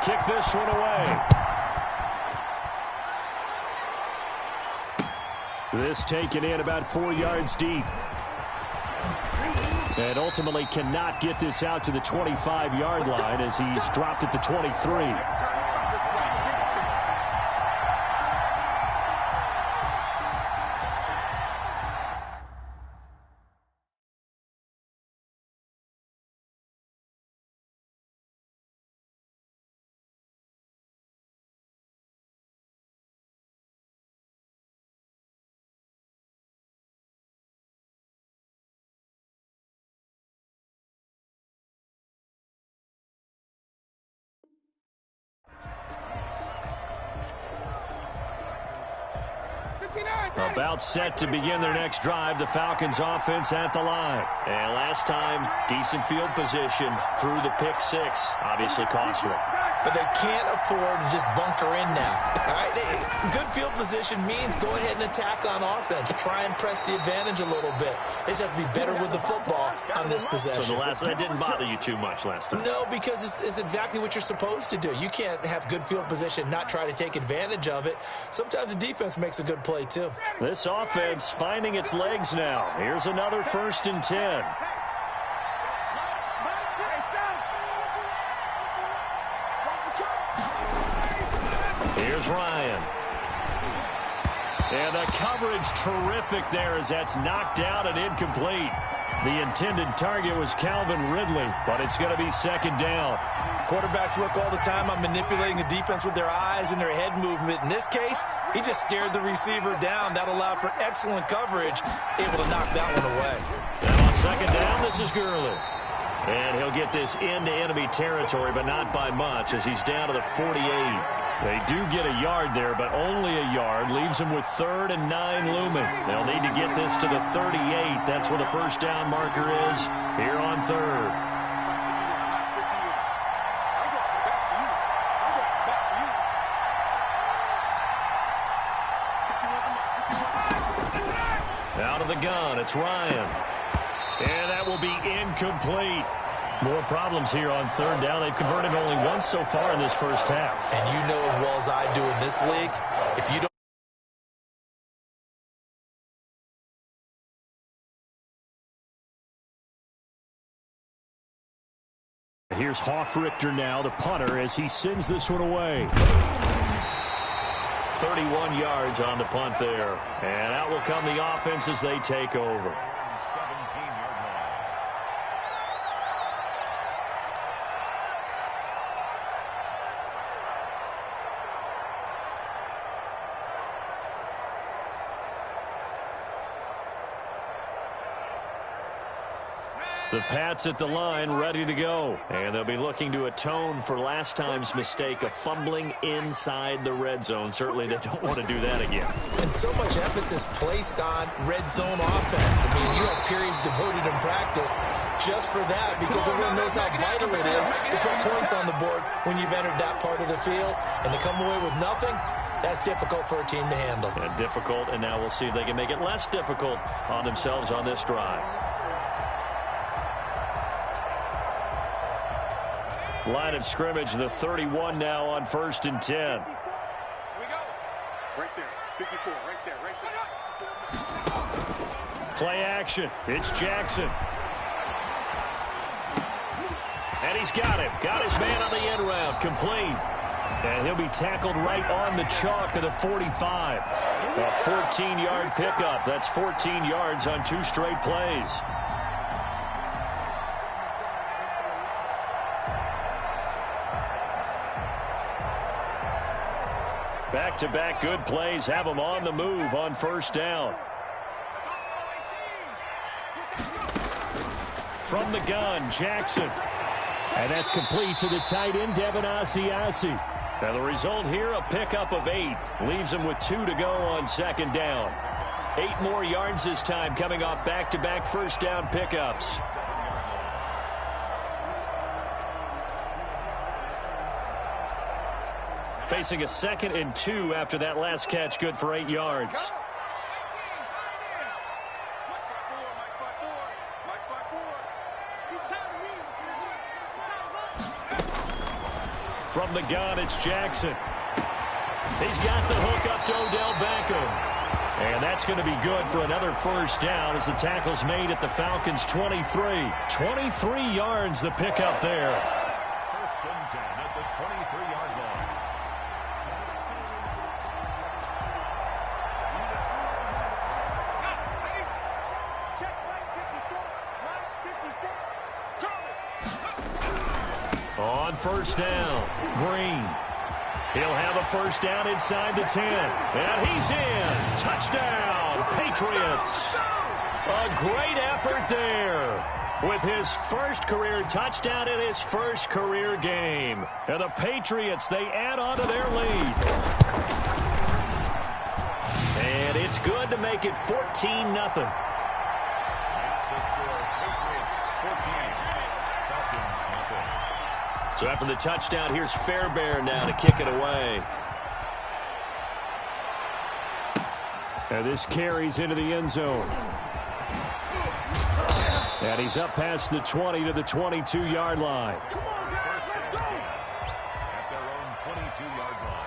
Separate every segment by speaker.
Speaker 1: kick this one away. This taken in about 4 yards deep. And ultimately cannot get this out to the 25-yard line as he's dropped at the 23. About set to begin their next drive, the Falcons offense at the line. And last time, decent field position through the pick six. Obviously costly.
Speaker 2: But they can't afford to just bunker in now. All right, good field position means go ahead and attack on offense. Try and press the advantage a little bit. They just have to be better with the football on this possession.
Speaker 1: So that didn't bother you too much last time?
Speaker 2: No, because it's exactly what you're supposed to do. You can't have good field position, not try to take advantage of it. Sometimes the defense makes a good play, too.
Speaker 1: This offense finding its legs now. Here's another 1st and 10. Here's Ryan. And the coverage terrific there as that's knocked down and incomplete. The intended target was Calvin Ridley, but it's going to be 2nd down.
Speaker 2: Quarterbacks work all the time on manipulating the defense with their eyes and their head movement. In this case, he just stared the receiver down. That allowed for excellent coverage, able to knock that one away.
Speaker 1: Now on 2nd down, this is Gurley. And he'll get this into enemy territory, but not by much as he's down to the 48. They do get a yard there, but only a yard. Leaves them with 3rd and 9 looming. They'll need to get this to the 38. That's where the 1st down marker is here on 3rd. Out of the gun, it's Ryan. And that will be incomplete. More problems here on 3rd down. They've converted only once so far in this first half.
Speaker 2: And you know as well as I do in this league, if you don't.
Speaker 1: Here's Hofrichter now, the punter, as he sends this one away. 31 yards on the punt there. And out will come the offense as they take over. The Pats at the line, ready to go. And they'll be looking to atone for last time's mistake of fumbling inside the red zone. Certainly they don't want to do that again.
Speaker 2: And so much emphasis placed on red zone offense. I mean, you have periods devoted in practice just for that because everyone knows how vital it is to put points on the board when you've entered that part of the field. And to come away with nothing, that's difficult for a team to handle.
Speaker 1: And difficult, and now we'll see if they can make it less difficult on themselves on this drive. Line of scrimmage, the 31 now on 1st and 10.
Speaker 3: Here we go. Right there. 54. Right there. Right there.
Speaker 1: Play action. It's Jackson. And he's got him. Got his man on the end round. Complete. And he'll be tackled right on the chalk of the 45. A 14-yard pickup. That's 14 yards on 2 straight plays. Back-to-back good plays have them on the move on 1st down. From the gun, Jackson. And that's complete to the tight end, Devin Asiasi. Now the result here, a pickup of 8. Leaves him with 2 to go on 2nd down. 8 more yards this time coming off back-to-back 1st down pickups. Facing a 2nd and 2 after that last catch, good for 8 yards. From the gun, it's Jackson. He's got the hook up to Odell Beckham. And that's going to be good for another first down as the tackle's made at the Falcons' 23. 23 yards the pickup there.
Speaker 4: First and 10 at the 23-yard line.
Speaker 1: On first down, Green. He'll have a first down inside the 10. And he's in. Touchdown, Patriots. A great effort there with his first career touchdown in his first career game. And the Patriots, they add on to their lead. And it's good to make it 14-0. So after the touchdown, here's Fairbairn now to kick it away. And this carries into the end zone. And he's up past the 20 to the 22-yard line.
Speaker 4: At their own 22-yard line.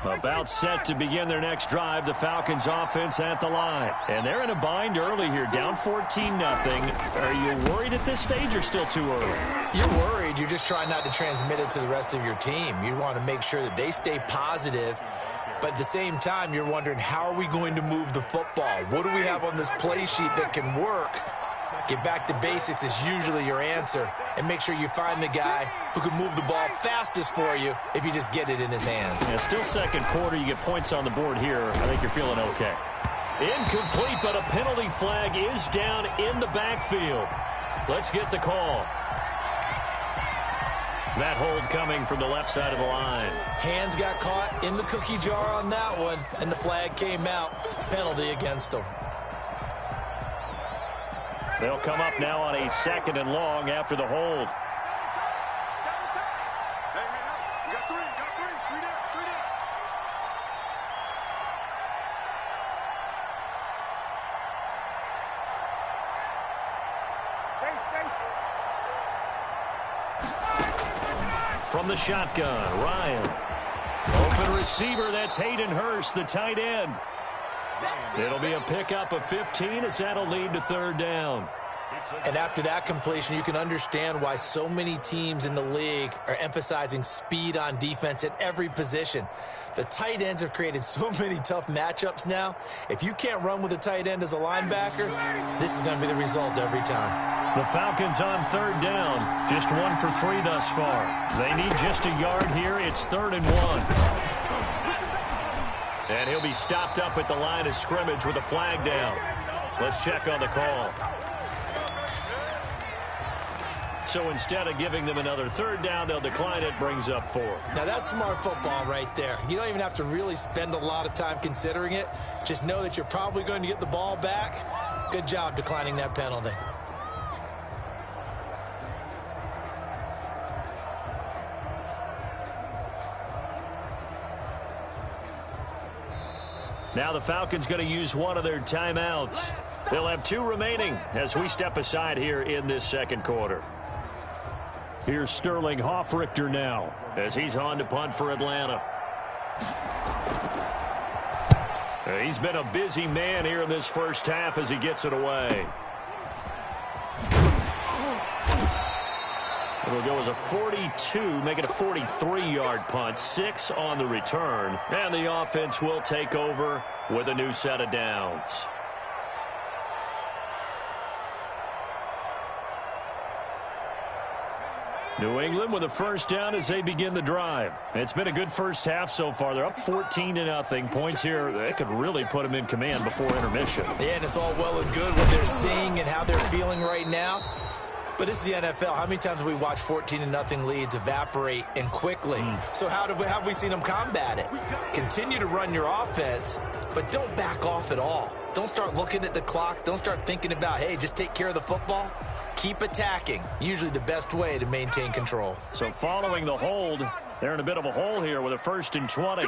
Speaker 1: About set to begin their next drive, the Falcons offense at the line. And they're in a bind early here, down 14-0. Are you worried at this stage or still too early?
Speaker 2: You're worried. You're just trying not to transmit it to the rest of your team. You want to make sure that they stay positive. But at the same time, you're wondering, how are we going to move the football? What do we have on this play sheet that can work? Get back to basics is usually your answer. And make sure you find the guy who can move the ball fastest for you if you just get it in his hands.
Speaker 1: Yeah, still second quarter. You get points on the board here. I think you're feeling okay. Incomplete, but a penalty flag is down in the backfield. Let's get the call. That hold coming from the left side of the line.
Speaker 2: Hands got caught in the cookie jar on that one, and the flag came out. Penalty against them.
Speaker 1: They'll come up now on a 2nd and long after the hold. From the shotgun, Ryan. Open receiver, that's Hayden Hurst, the tight end. It'll be a pickup of 15 as that'll lead to 3rd down.
Speaker 2: And after that completion, you can understand why so many teams in the league are emphasizing speed on defense at every position. The tight ends have created so many tough matchups now. If you can't run with a tight end as a linebacker, this is going to be the result every time.
Speaker 1: The Falcons on 3rd down. Just 1 for 3 thus far. They need just a yard here. It's 3rd and 1. And he'll be stopped up at the line of scrimmage with a flag down. Let's check on the call. So instead of giving them another 3rd down, they'll decline it, brings up 4.
Speaker 2: Now that's smart football right there. You don't even have to really spend a lot of time considering it. Just know that you're probably going to get the ball back. Good job declining that penalty.
Speaker 1: Now the Falcons going to use one of their timeouts. They'll have 2 remaining as we step aside here in this 2nd quarter. Here's Sterling Hoffrichter now as he's on to punt for Atlanta. He's been a busy man here in this first half as he gets it away. It'll go as a 42, make it a 43-yard punt, 6 on the return. And the offense will take over with a new set of downs. New England with a first down as they begin the drive. It's been a good first half so far. They're up 14-0. Points here, they could really put them in command before intermission.
Speaker 2: Yeah, and it's all well and good what they're seeing and how they're feeling right now. But this is the NFL. How many times have we watched 14-0 leads evaporate and quickly? So how have we seen them combat it? Continue to run your offense, but don't back off at all. Don't start looking at the clock. Don't start thinking about, hey, just take care of the football. Keep attacking. Usually the best way to maintain control.
Speaker 1: So following the hold, they're in a bit of a hole here with a 1st and 20.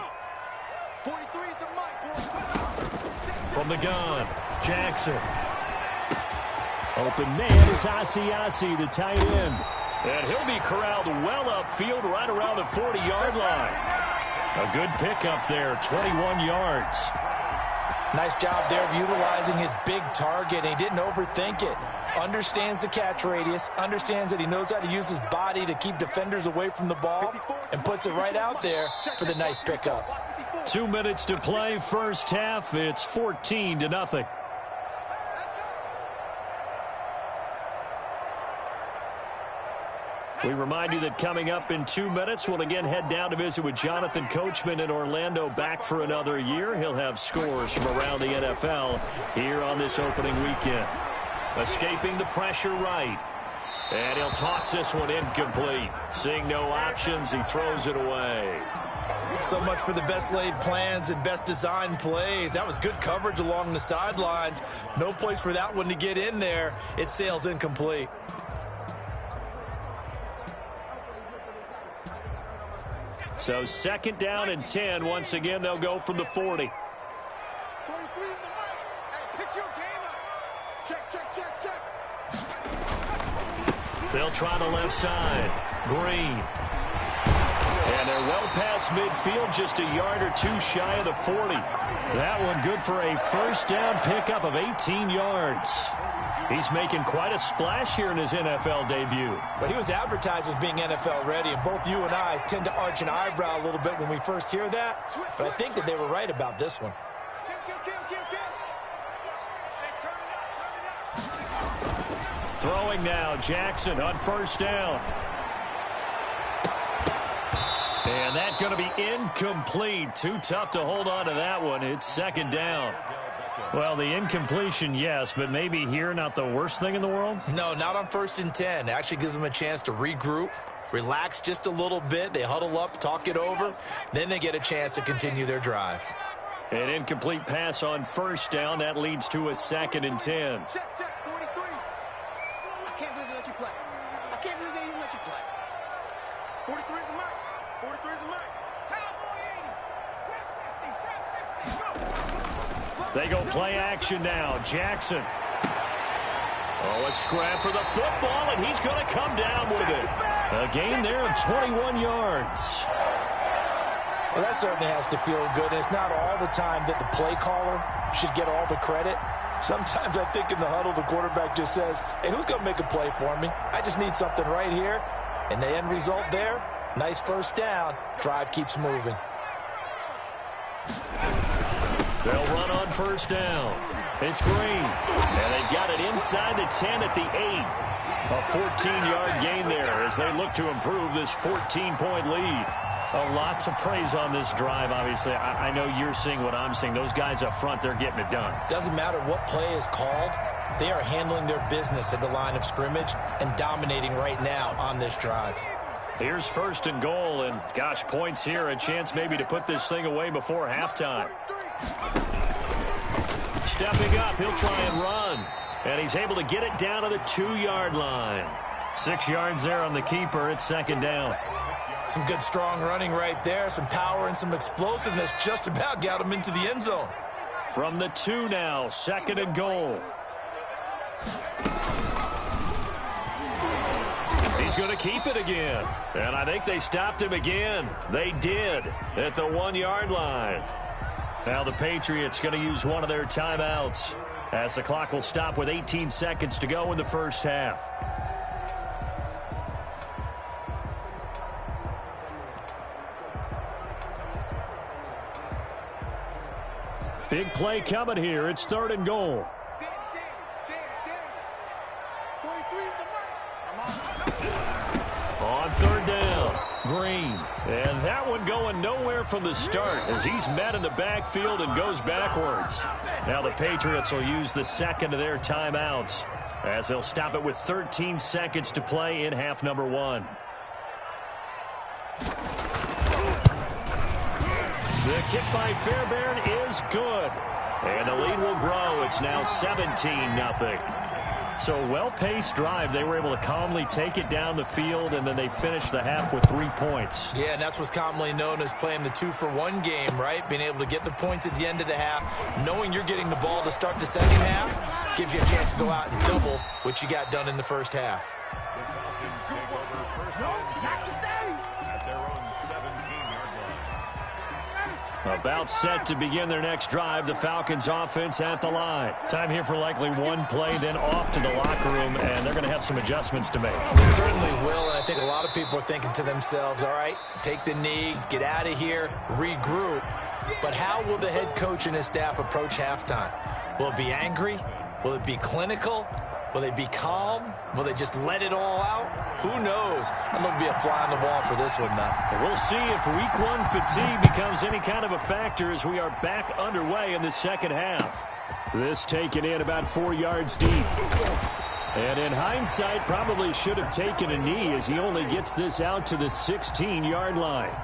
Speaker 1: From the gun, Jackson. Open man is Asiasi, the tight end. And he'll be corralled well upfield right around the 40-yard line. A good pickup there, 21 yards.
Speaker 2: Nice job there of utilizing his big target. He didn't overthink it. Understands the catch radius, understands that he knows how to use his body to keep defenders away from the ball, and puts it right out there for the nice pickup.
Speaker 1: 2 minutes to play, first half. It's 14-0. We remind you that coming up in 2 minutes, we'll again head down to visit with Jonathan Coachman in Orlando, back for another year. He'll have scores from around the NFL here on this opening weekend. Escaping the pressure right. And he'll toss this one incomplete. Seeing no options, he throws it away.
Speaker 2: So much for the best laid plans and best designed plays. That was good coverage along the sidelines. No place for that one to get in there. It sails incomplete.
Speaker 1: So 2nd down and 10. Once again, they'll go from the 40.
Speaker 3: 43 in the mic. Hey, pick your game up. Check, check, check, check.
Speaker 1: They'll try the left side. Green. And they're well past midfield, just a yard or two shy of the 40. That one good for a first down pickup of 18 yards. He's making quite a splash here in his NFL debut.
Speaker 2: Well, he was advertised as being NFL ready, and both you and I tend to arch an eyebrow a little bit when we first hear that. But I think that they were right about this one.
Speaker 1: Throwing now, Jackson on first down. And that's going to be incomplete. Too tough to hold on to that one. It's 2nd down. Well, the incompletion, yes, but maybe here not the worst thing in the world?
Speaker 2: No, not on 1st and 10. It actually gives them a chance to regroup, relax just a little bit. They huddle up, talk it over. Then they get a chance to continue their drive.
Speaker 1: An incomplete pass on first down. That leads to a 2nd and 10.
Speaker 3: Check, check, 43. I can't believe they let you play. I can't believe they even let you play. 43 is the mic. 43 is the mic. Cowboy 80. Trap 60, trap 60. Go.
Speaker 1: They go play action now. Jackson. Oh, a scrap for the football, and he's going to come down with it. A gain there of 21 yards.
Speaker 2: Well, that certainly has to feel good. It's not all the time that the play caller should get all the credit. Sometimes I think in the huddle, the quarterback just says, hey, who's going to make a play for me? I just need something right here. And the end result there, nice first down. Drive keeps moving.
Speaker 1: They'll run on first down. It's Green. And they've got it inside the 10 at the 8. A 14-yard gain there as they look to improve this 14-point lead. A lot to praise on this drive, obviously. I know you're seeing what I'm seeing. Those guys up front, they're getting it done.
Speaker 2: Doesn't matter what play is called. They are handling their business at the line of scrimmage and dominating right now on this drive.
Speaker 1: Here's 1st and goal, and gosh, points here. A chance maybe to put this thing away before halftime. Stepping up, he'll try and run. And he's able to get it down to the 2-yard line. 6 yards there on the keeper. It's 2nd down.
Speaker 2: Some good strong running right there. Some power and some explosiveness just about got him into the end zone.
Speaker 1: From the 2 now, 2nd and goal. He's going to keep it again. And I think they stopped him again. They did at the 1-yard line. Now the Patriots going to use one of their timeouts as the clock will stop with 18 seconds to go in the first half. Big play coming here. It's 3rd and goal.
Speaker 3: 43 is the mic.
Speaker 1: On 3rd down, Green. And that one going nowhere from the start as he's met in the backfield and goes backwards. Now the Patriots will use the 2nd of their timeouts as they'll stop it with 13 seconds to play in half number 1. The kick by Fairbairn is good. And the lead will grow. It's now 17-0. So well-paced drive. They were able to calmly take it down the field, and then they finished the half with 3 points.
Speaker 2: Yeah, and that's what's commonly known as playing the 2-for-1 game, right? Being able to get the points at the end of the half, knowing you're getting the ball to start the second half, gives you a chance to go out and double what you got done in the first half.
Speaker 4: The Falcons take over first and 10 at their own 17-yard line.
Speaker 1: About set to begin their next drive, the Falcons offense at the line. Time here for likely one play, then off to the locker room, and they're going to have some adjustments to make.
Speaker 2: They certainly will, and I think a lot of people are thinking to themselves, all right, take the knee, get out of here, regroup. But how will the head coach and his staff approach halftime? Will it be angry? Will it be clinical? Will they be calm? Will they just let it all out? Who knows? I'd love to be a fly on the wall for this one, though.
Speaker 1: We'll see if week one fatigue becomes any kind of a factor as we are back underway in the second half. This taken in about 4 yards deep. And in hindsight, probably should have taken a knee as he only gets this out to the 16-yard line.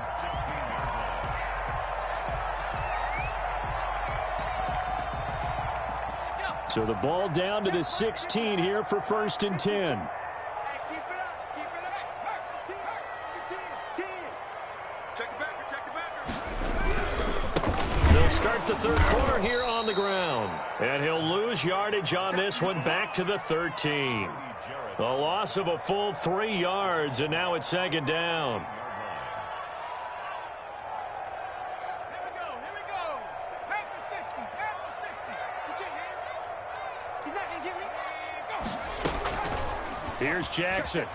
Speaker 1: So the ball down to the 16 here for 1st and 10.
Speaker 3: Hey, keep it up. Keep it up. Hurt. 10. Check the backer. Check the backer.
Speaker 1: They'll start the third quarter here on the ground. And he'll lose yardage on this one back to the 13. The loss of a full 3 yards, and now it's 2nd down.
Speaker 3: Here we go. Back to 60. Back to 60. You can't hit. He's not going to get me. Go.
Speaker 1: Here's Jackson.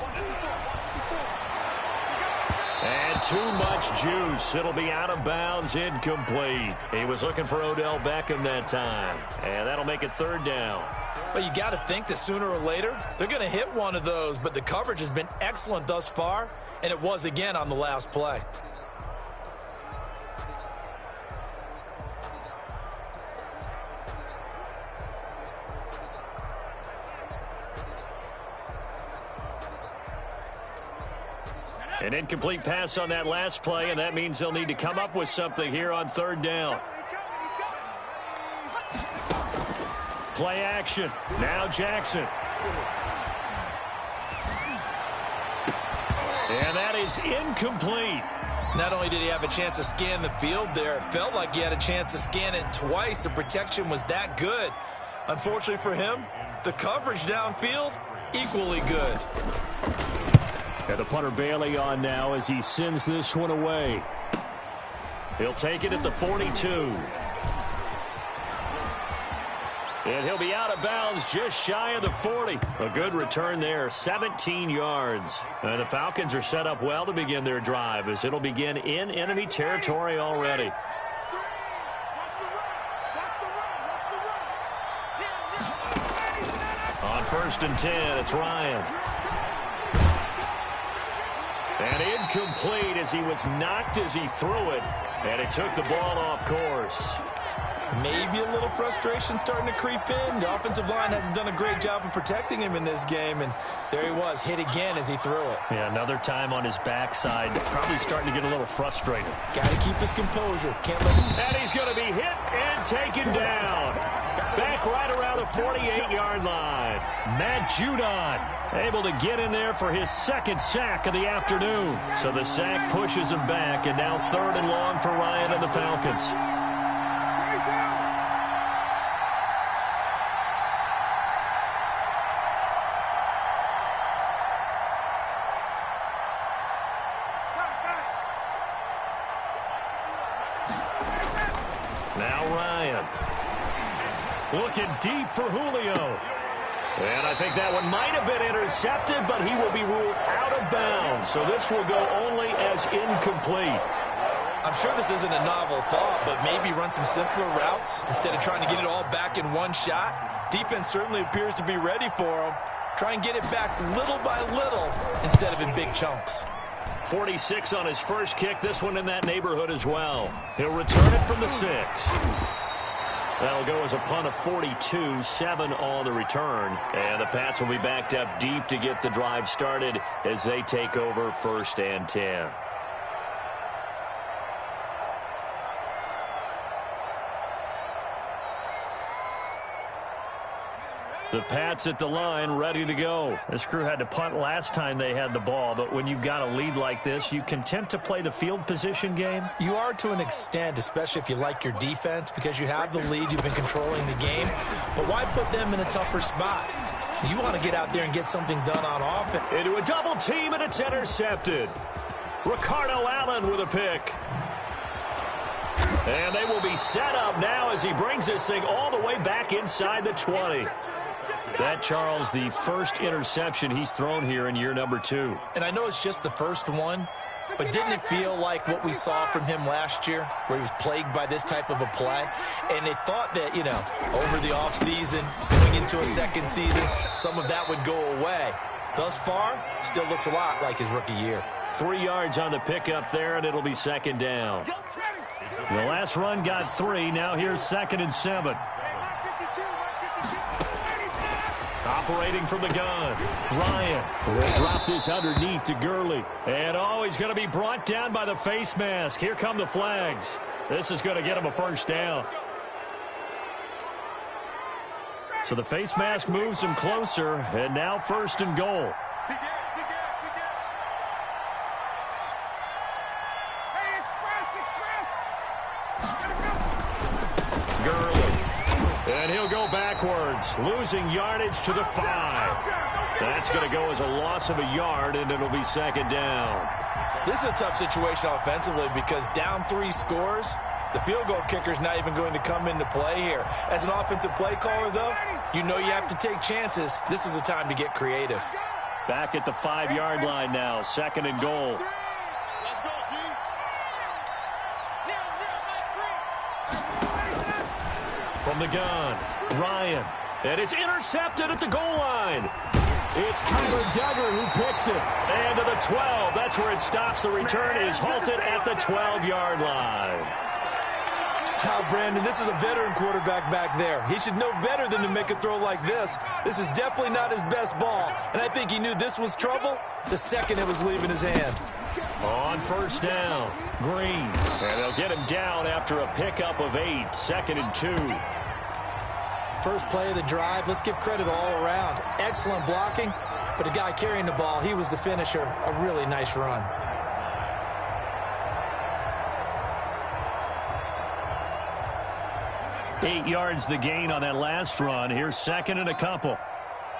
Speaker 1: And too much juice. It'll be out of bounds, incomplete. He was looking for Odell Beckham that time. And that'll make it 3rd down.
Speaker 2: Well, you got to think that sooner or later, they're going to hit one of those, but the coverage has been excellent thus far, and it was again on the last play.
Speaker 1: An incomplete pass on that last play, and that means they'll need to come up with something here on 3rd down. Play action. Now Jackson. And that is incomplete.
Speaker 2: Not only did he have a chance to scan the field there, it felt like he had a chance to scan it twice. The protection was that good. Unfortunately for him, the coverage downfield, equally good.
Speaker 1: And the punter Bailey on now as he sends this one away. He'll take it at the 42. And he'll be out of bounds just shy of the 40. A good return there, 17 yards. And the Falcons are set up well to begin their drive as it'll begin in enemy territory already. On 1st and 10, it's Ryan. And incomplete as he was knocked as he threw it. And it took the ball off course.
Speaker 2: Maybe a little frustration starting to creep in. The offensive line hasn't done a great job of protecting him in this game, and there he was, hit again as he threw it.
Speaker 1: Yeah, another time on his backside. Probably starting to get a little frustrated.
Speaker 2: Got to keep his composure. Can't let him...
Speaker 1: And he's going to be hit and taken down. Back right around the 48-yard line. Matt Judon able to get in there for his 2nd sack of the afternoon. So the sack pushes him back, and now 3rd and long for Ryan and the Falcons. Now Ryan. Looking deep for Julio. And I think that one might have been intercepted, but he will be ruled out of bounds. So this will go only as incomplete.
Speaker 2: I'm sure this isn't a novel thought, but maybe run some simpler routes instead of trying to get it all back in one shot. Defense certainly appears to be ready for him. Try and get it back little by little instead of in big chunks.
Speaker 1: 46 on his first kick. This one in that neighborhood as well. He'll return it from the 6. That'll go as a punt of 42, 7 on the return. And the Pats will be backed up deep to get the drive started as they take over 1st and 10. The Pats at the line, ready to go. This crew had to punt last time they had the ball, but when you've got a lead like this, you content to play the field position game?
Speaker 2: You are to an extent, especially if you like your defense, because you have the lead, you've been controlling the game. But why put them in a tougher spot? You want to get out there and get something done on offense.
Speaker 1: Into a double team, and it's intercepted. Ricardo Allen with a pick. And they will be set up now as he brings this thing all the way back inside the 20. That, Charles, the first interception he's thrown here in year number 2.
Speaker 2: And I know it's just the first one, but didn't it feel like what we saw from him last year, where he was plagued by this type of a play? And they thought that, over the offseason, going into a second season, some of that would go away. Thus far, still looks a lot like his rookie year.
Speaker 1: 3 yards on the pickup there, and it'll be second down. The last run got 3. Now here's 2nd and 7. Operating from the gun, Ryan will drop this underneath to Gurley. And, he's going to be brought down by the face mask. Here come the flags. This is going to get him a first down. So the face mask moves him closer, and now 1st and goal. And he'll go backwards, losing yardage to the 5. That's going to go as a loss of a yard, and it'll be 2nd down.
Speaker 2: This is a tough situation offensively because down 3 scores, the field goal kicker's not even going to come into play here. As an offensive play caller, though, you know you have to take chances. This is a time to get creative.
Speaker 1: Back at the 5-yard line now, 2nd and goal. From the gun, Ryan. And it's intercepted at the goal line. It's Kyler Duggar who picks it. And to the 12. That's where it stops. The return is halted at the 12-yard line.
Speaker 2: Now, Brandon, this is a veteran quarterback back there. He should know better than to make a throw like this. This is definitely not his best ball. And I think he knew this was trouble the second it was leaving his hand.
Speaker 1: On 1st down, Green. And they'll get him down after a pickup of 8. 2nd and 2.
Speaker 2: First play of the drive, let's give credit all around. Excellent blocking, but the guy carrying the ball, he was the finisher. A really nice run.
Speaker 1: Eight yards the gain on that last run. Here's 2nd and a couple.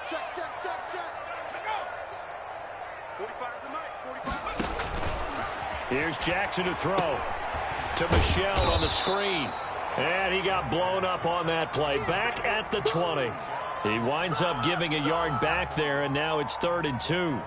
Speaker 3: Check. 45 is the mic. 45.
Speaker 1: Here's Jackson to throw. To Michel on the screen. And he got blown up on that play. Back at the 20. He winds up giving a yard back there, and now it's 3rd and 2.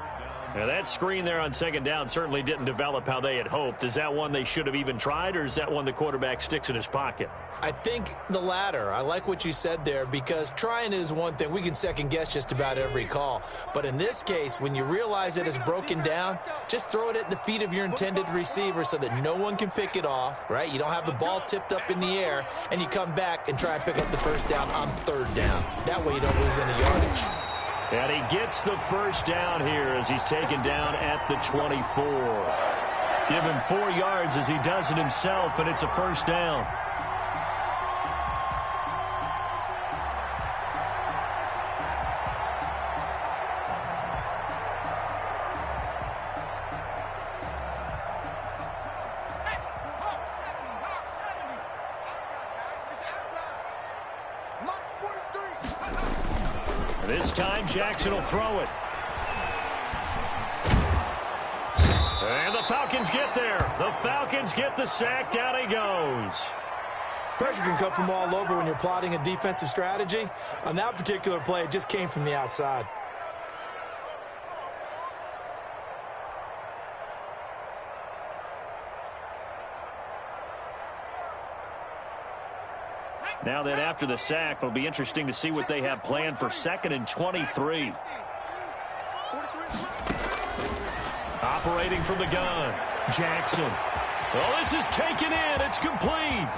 Speaker 1: Now that screen there on 2nd down certainly didn't develop how they had hoped. Is that one they should have even tried, or is that one the quarterback sticks in his pocket?
Speaker 2: I think the latter. I like what you said there because trying is one thing. We can second guess just about every call. But in this case, when you realize it is broken down, just throw it at the feet of your intended receiver so that no one can pick it off, right? You don't have the ball tipped up in the air, and you come back and try and pick up the first down on 3rd down. That way you don't lose any yardage.
Speaker 1: And he gets the first down here as he's taken down at the 24. Give him 4 yards as he does it himself, and it's a first down. This time, Jackson will throw it. And the Falcons get there. The Falcons get the sack. Down he goes.
Speaker 2: Pressure can come from all over when you're plotting a defensive strategy. On that particular play, it just came from the outside.
Speaker 1: Now that after the sack, it'll be interesting to see what they have planned for 2nd and 23. Operating from the gun, Jackson. Well, this is taken in. It's complete.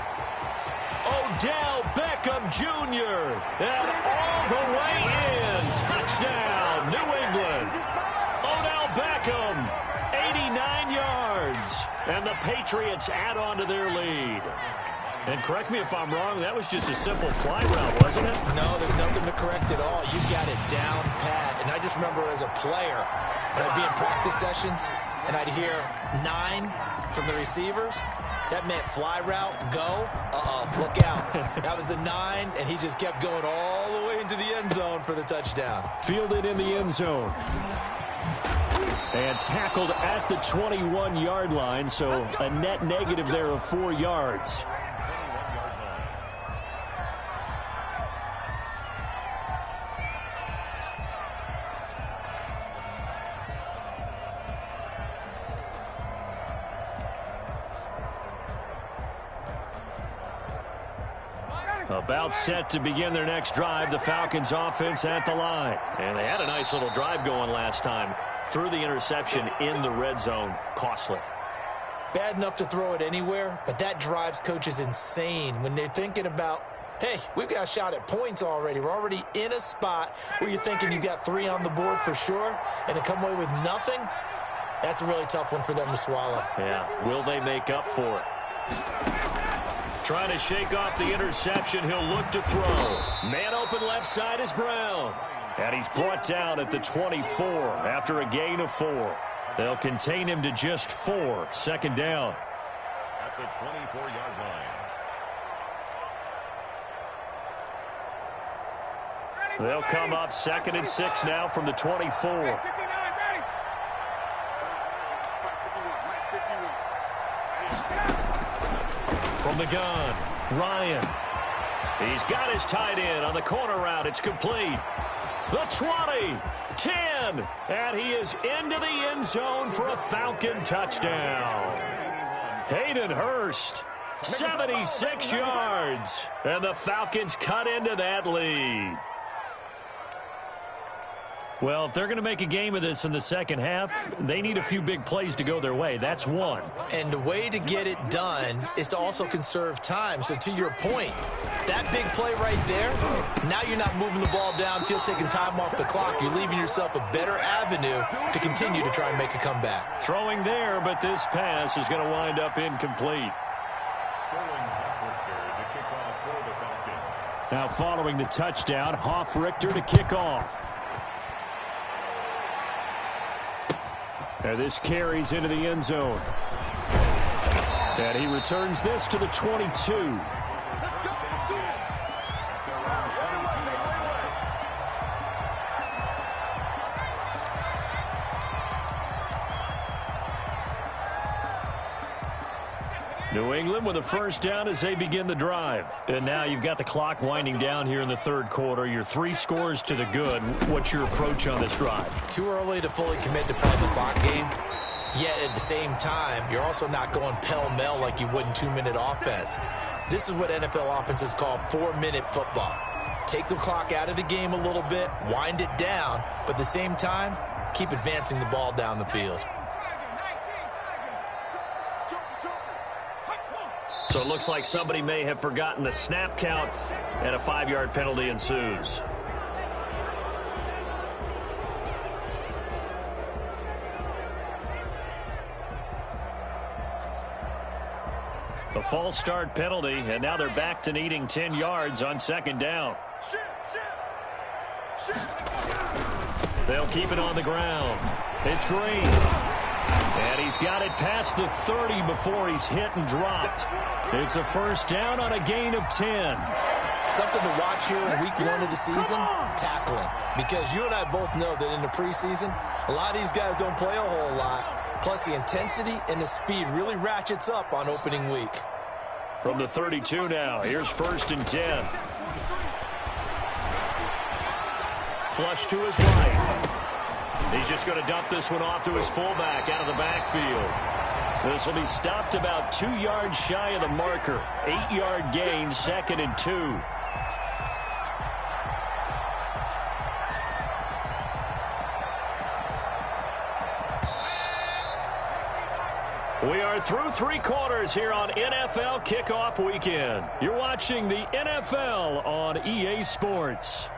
Speaker 1: Odell Beckham Jr. And all the way in. Touchdown, New England. Odell Beckham, 89 yards. And the Patriots add on to their lead. And correct me if I'm wrong, that was just a simple fly route, wasn't it?
Speaker 2: No, there's nothing to correct at all. You got it down pat. And I just remember as a player, when I'd be in practice sessions and I'd hear 9 from the receivers, that meant fly route, go, look out. That was the 9, and he just kept going all the way into the end zone for the touchdown.
Speaker 1: Fielded in the end zone. And tackled at the 21-yard line, so a net negative there of 4 yards. About set to begin their next drive, the Falcons offense at the line. And they had a nice little drive going last time. Threw the interception in the red zone. Costly.
Speaker 2: Bad enough to throw it anywhere, but that drives coaches insane when they're thinking about, hey, we've got a shot at points already. We're already in a spot where you're thinking you got 3 on the board for sure, and to come away with nothing, that's a really tough one for them to swallow.
Speaker 1: Yeah, will they make up for it? Trying to shake off the interception. He'll look to throw. Man open left side is Brown. And he's brought down at the 24 after a gain of 4. They'll contain him to just 4. Second down.
Speaker 4: At the 24-yard line.
Speaker 1: They'll come up 2nd and 6 now from the 24. From the gun, Ryan. He's got his tight end on the corner route. It's complete. The 20, 10, and he is into the end zone for a Falcon touchdown. Hayden Hurst, 76 yards, and the Falcons cut into that lead. Well, if they're going to make a game of this in the second half, they need a few big plays to go their way. That's one.
Speaker 2: And the way to get it done is to also conserve time. So to your point, that big play right there, now you're not moving the ball downfield, taking time off the clock. You're leaving yourself a better avenue to continue to try and make a comeback.
Speaker 1: Throwing there, but this pass is going to wind up incomplete. Now following the touchdown, Hoff-Richter to kick off. And this carries into the end zone. And he returns this to the 22. New England with a first down as they begin the drive. And now you've got the clock winding down here in the third quarter. You're 3 scores to the good. What's your approach on this drive?
Speaker 2: Too early to fully commit to playing the clock game. Yet at the same time, you're also not going pell-mell like you would in 2-minute offense. This is what NFL offenses call 4-minute football. Take the clock out of the game a little bit, wind it down, but at the same time, keep advancing the ball down the field.
Speaker 1: So it looks like somebody may have forgotten the snap count, and a 5-yard penalty ensues. A false start penalty, and now they're back to needing 10 yards on second down. They'll keep it on the ground. It's Green. And he's got it past the 30 before he's hit and dropped. It's a first down on a gain of 10.
Speaker 2: Something to watch here in week 1 of the season, tackling. Because you and I both know that in the preseason, a lot of these guys don't play a whole lot. Plus, the intensity and the speed really ratchets up on opening week.
Speaker 1: From the 32 now, here's 1st and 10. Flush to his right. He's just going to dump this one off to his fullback out of the backfield. This will be stopped about 2 yards shy of the marker. 8-yard gain, 2nd and 2. We are through 3 quarters here on NFL Kickoff Weekend. You're watching the NFL on EA Sports.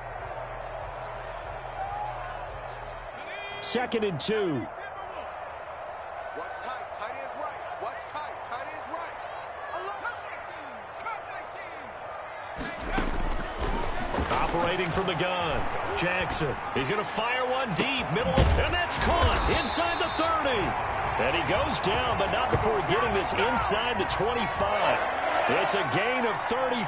Speaker 1: 2nd and 2.
Speaker 3: Watch tight. Tight is right. Watch tight. Tight is right.
Speaker 1: Operating from the gun. Jackson. He's going to fire one deep. Middle of, and that's caught inside the 30. And he goes down, but not before getting this inside the 25. It's a gain of 35.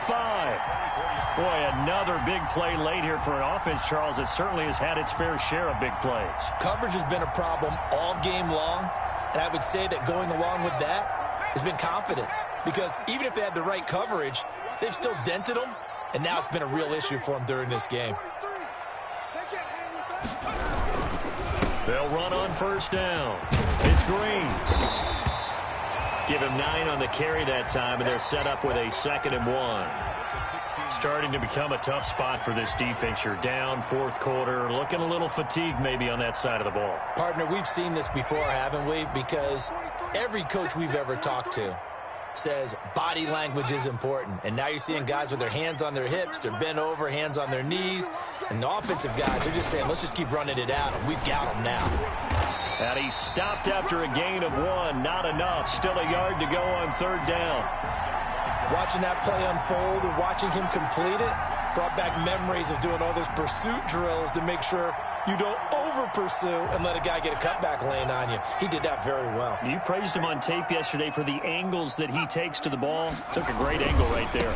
Speaker 1: Boy, another big play late here for an offense, Charles, that certainly has had its fair share of big plays.
Speaker 2: Coverage has been a problem all game long, and I would say that going along with that has been confidence. Because even if they had the right coverage, they've still dented them, and now it's been a real issue for them during this game.
Speaker 1: They'll run on first down. It's Green. Give him 9 on the carry that time, and they're set up with a 2nd and 1. Starting to become a tough spot for this defense. You're down, fourth quarter, looking a little fatigued maybe on that side of the ball.
Speaker 2: Partner, we've seen this before, haven't we? Because every coach we've ever talked to says body language is important. And now you're seeing guys with their hands on their hips, they're bent over, hands on their knees. And the offensive guys are just saying, let's just keep running it out, and we've got them now.
Speaker 1: And he stopped after a gain of 1. Not enough. Still a yard to go on third down.
Speaker 2: Watching that play unfold and watching him complete it brought back memories of doing all those pursuit drills to make sure you don't over-pursue and let a guy get a cutback lane on you. He did that very well.
Speaker 1: You praised him on tape yesterday for the angles that he takes to the ball. Took a great angle right there.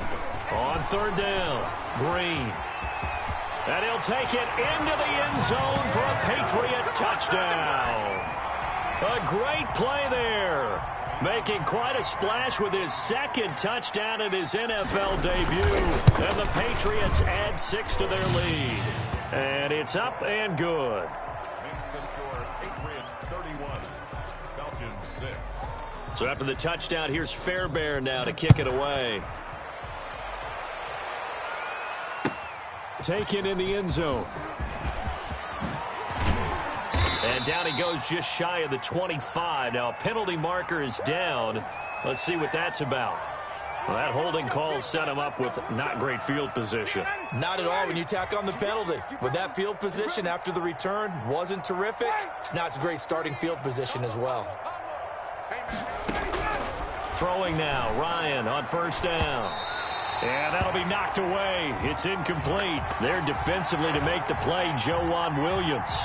Speaker 1: On third down, Green. And he'll take it into the end zone for a Patriot touchdown. A great play there. Making quite a splash with his 2nd touchdown in his NFL debut. And the Patriots add 6 to their lead. And it's up and good.
Speaker 4: Makes the score Patriots 31, Falcons 6.
Speaker 1: So after the touchdown, here's Fairbairn now to kick it away. Taken in the end zone. And down he goes just shy of the 25. Now, penalty marker is down. Let's see what that's about. Well, that holding call set him up with not great field position.
Speaker 2: Not at all when you tack on the penalty. With that field position after the return wasn't terrific, it's not a great starting field position as well.
Speaker 1: Throwing now, Ryan on first down. And that'll be knocked away. It's incomplete. There defensively to make the play, Joejuan Williams.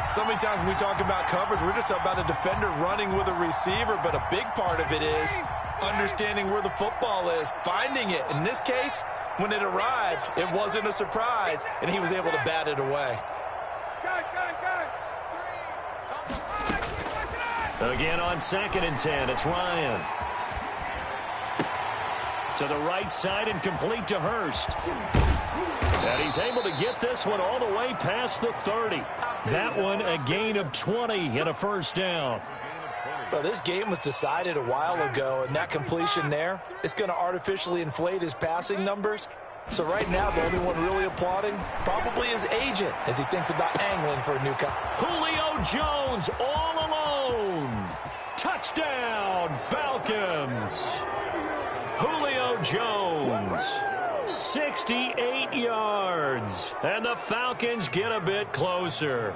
Speaker 2: So many times when we talk about coverage, we're just about a defender running with a receiver, but a big part of it is understanding where the football is, finding it. In this case, when it arrived, it wasn't a surprise, and he was able to bat it away.
Speaker 1: Again on 2nd and 10, it's Ryan. To the right side and complete to Hurst. And he's able to get this one all the way past the 30. That one a gain of 20 and a first down.
Speaker 2: Well, this game was decided a while ago, and that completion there, it's going to artificially inflate his passing numbers. So right now, the only one really applauding probably his agent as he thinks about angling for a new cut.
Speaker 1: Julio Jones all alone. Touchdown, Falcons. Julio Jones, 68 yards, and the Falcons get a bit closer.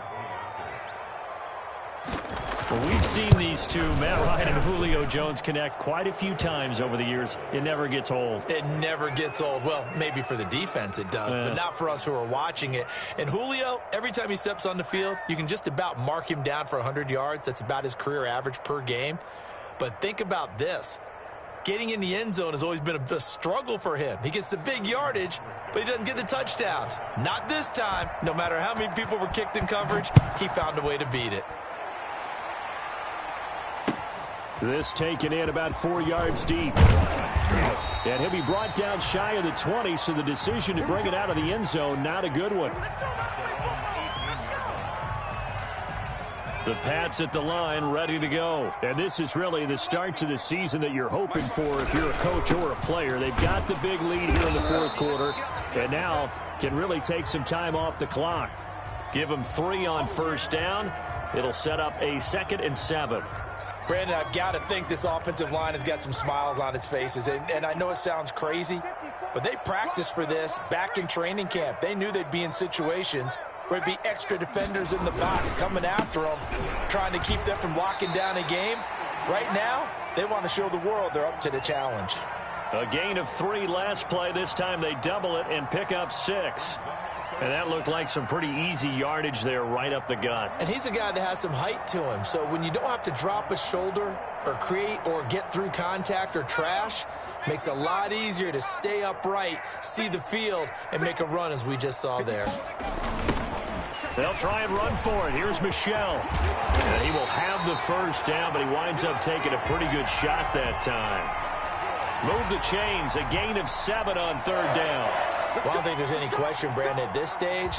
Speaker 1: Well, we've seen these two, Matt Ryan and Julio Jones, connect quite a few times over the years. It never gets old.
Speaker 2: It never gets old. Well, maybe for the defense it does, but not for us who are watching it. And Julio, every time he steps on the field, you can just about mark him down for 100 yards. That's about his career average per game. But think about this. Getting in the end zone has always been a struggle for him. He gets the big yardage, but he doesn't get the touchdowns. Not this time. No matter how many people were kicked in coverage, he found a way to beat it.
Speaker 1: This taken in about 4 yards deep. And he'll be brought down shy of the 20, so the decision to bring it out of the end zone, not a good one. The Pats at the line, ready to go. And this is really the start to the season that you're hoping for if you're a coach or a player. They've got the big lead here in the fourth quarter, and now can really take some time off the clock. Give them 3 on first down. It'll set up a 2nd and 7.
Speaker 2: Brandon, I've got to think this offensive line has got some smiles on its faces. And I know it sounds crazy, but they practiced for this back in training camp. They knew they'd be in situations where it'd be extra defenders in the box coming after them, trying to keep them from locking down a game. Right now, they want to show the world they're up to the challenge.
Speaker 1: A gain of 3 last play. This time they double it and pick up 6. And that looked like some pretty easy yardage there right up the gut.
Speaker 2: And he's a guy that has some height to him. So when you don't have to drop a shoulder or create or get through contact or trash, makes it a lot easier to stay upright, see the field, and make a run as we just saw there.
Speaker 1: They'll try and run for it. Here's Michel. And he will have the first down, but he winds up taking a pretty good shot that time. Move the chains. A gain of 7 on 3rd down.
Speaker 2: Well, I don't think there's any question, Brandon, at this stage,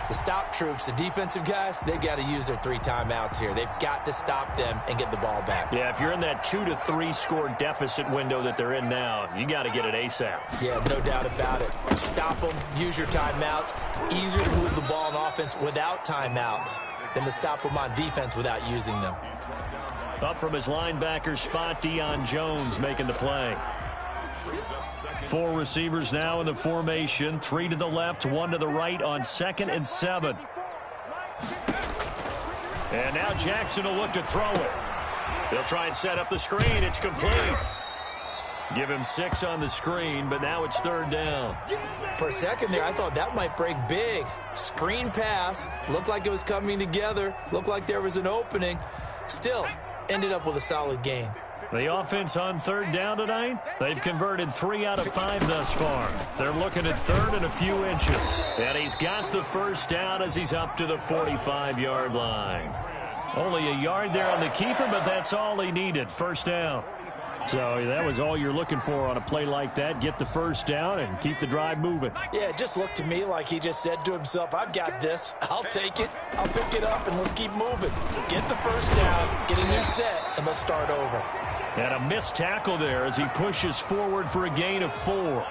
Speaker 2: the stop troops, the defensive guys, they've got to use their 3 timeouts here. They've got to stop them and get the ball back.
Speaker 1: Yeah, if you're in that 2 to 3 score deficit window that they're in now, you got to get it ASAP.
Speaker 2: Yeah, no doubt about it. Stop them, use your timeouts. Easier to move the ball on offense without timeouts than to stop them on defense without using them.
Speaker 1: Up from his linebacker spot, Deion Jones making the play. 4 receivers now in the formation. 3 to the left, 1 to the right on 2nd and 7. And now Jackson will look to throw it. They'll try and set up the screen. It's complete. Give him 6 on the screen, but now it's 3rd down.
Speaker 2: For a second there, I thought that might break big. Screen pass. Looked like it was coming together. Looked like there was an opening. Still, ended up with a solid gain.
Speaker 1: The offense on 3rd down tonight, they've converted 3 out of 5 thus far. They're looking at 3rd and a few inches. And he's got the first down as he's up to the 45-yard line. Only a yard there on the keeper, but that's all he needed. First down. So that was all you're looking for on a play like that. Get the first down and keep the drive moving.
Speaker 2: Yeah, it just looked to me like he just said to himself, I've got this. I'll take it. I'll pick it up, and let's keep moving. Get the first down, get a new set, and let's start over.
Speaker 1: And a missed tackle there as he pushes forward for a gain of 4.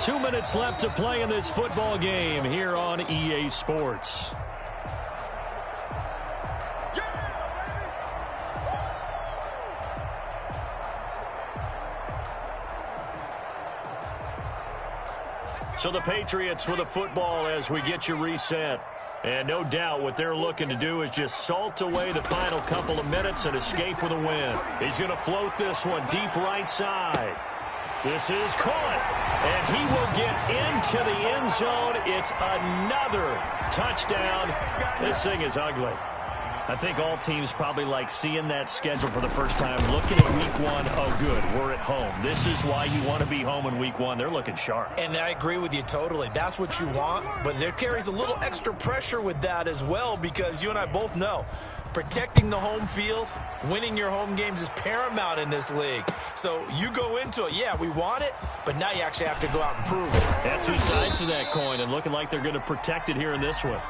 Speaker 1: 2 minutes left to play in this football game here on EA Sports. So the Patriots with a football as we get you reset. And no doubt what they're looking to do is just salt away the final couple of minutes and escape with a win. He's going to float this one deep right side. This is caught, and he will get into the end zone. It's another touchdown. This thing is ugly. I think all teams probably like seeing that schedule for the first time, looking at week 1. Oh, good, we're at home. This is why you want to be home in week 1. They're looking sharp.
Speaker 2: And I agree with you totally. That's what you want, but there carries a little extra pressure with that as well because you and I both know protecting the home field, winning your home games is paramount in this league. So you go into it, yeah, we want it, but now you actually have to go out and prove it.
Speaker 1: Yeah, 2 sides to that coin, and looking like they're going to protect it here in this one.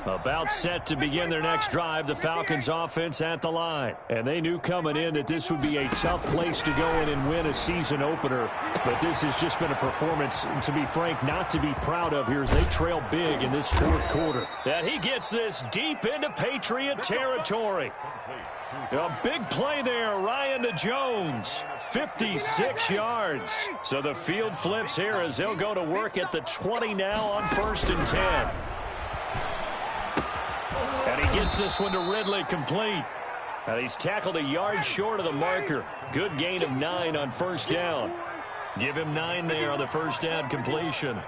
Speaker 1: About set to begin their next drive, the Falcons offense at the line. And they knew coming in that this would be a tough place to go in and win a season opener. But this has just been a performance, to be frank, not to be proud of here as they trail big in this 4th quarter. And he gets this deep into Patriot territory. A big play there, Ryan to Jones. 56 yards. So the field flips here as they'll go to work at the 20 now on 1st and 10. And he gets this one to Ridley complete. And he's tackled a yard short of the marker. Good gain of 9 on 1st down. Give him 9 there on the 1st down completion.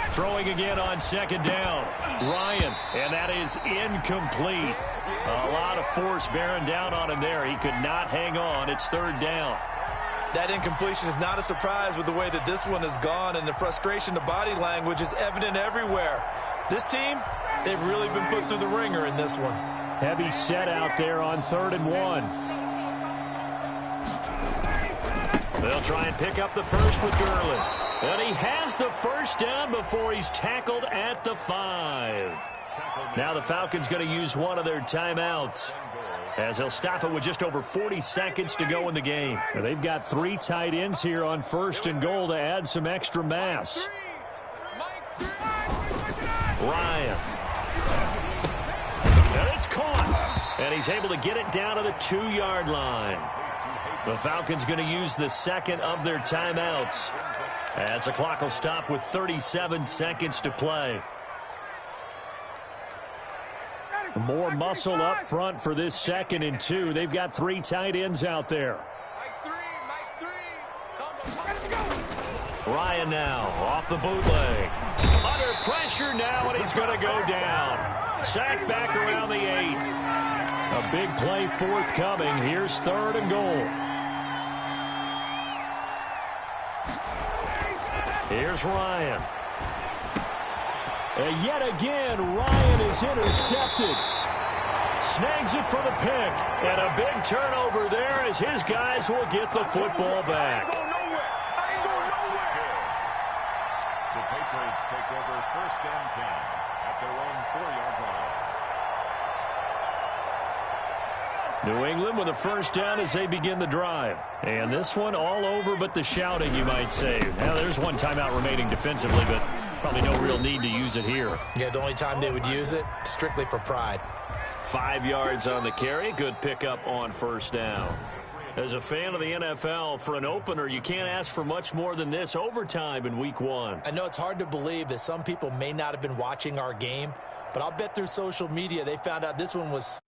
Speaker 1: Throwing again on 2nd down. Ryan, and that is incomplete. A lot of force bearing down on him there. He could not hang on. It's 3rd down.
Speaker 2: That incompletion is not a surprise with the way that this one has gone, and the frustration, the body language is evident everywhere. This team, they've really been put through the ringer in this one.
Speaker 1: Heavy set out there on 3rd and 1. They'll try and pick up the first with Gurley. And he has the first down before he's tackled at the 5. Now the Falcons going to use one of their timeouts, as they'll stop it with just over 40 seconds to go in the game. Now they've got 3 tight ends here on 1st and goal to add some extra mass. Ryan. And it's caught. And he's able to get it down to the 2-yard line. The Falcons going to use the second of their timeouts, as the clock will stop with 37 seconds to play. More muscle up front for this 2nd and 2. They've got 3 tight ends out there. Ryan now off the bootleg. Under pressure now, and he's going to go down. Sacked back around the 8. A big play forthcoming. Here's 3rd and goal. Here's Ryan. And yet again, Ryan is intercepted. Snags it for the pick. And a big turnover there as his guys will get the football back.
Speaker 4: The Patriots take over 1st and 10 at their own 4-yard line.
Speaker 1: New England with a 1st down as they begin the drive. And this one all over but the shouting, you might say. Now, there's one timeout remaining defensively, but probably no real need to use it here.
Speaker 2: Yeah, the only time they would use it, strictly for pride.
Speaker 1: 5 yards on the carry. Good pickup on 1st down. As a fan of the NFL, for an opener, you can't ask for much more than this overtime in Week 1.
Speaker 2: I know it's hard to believe that some people may not have been watching our game, but I'll bet through social media they found out this one was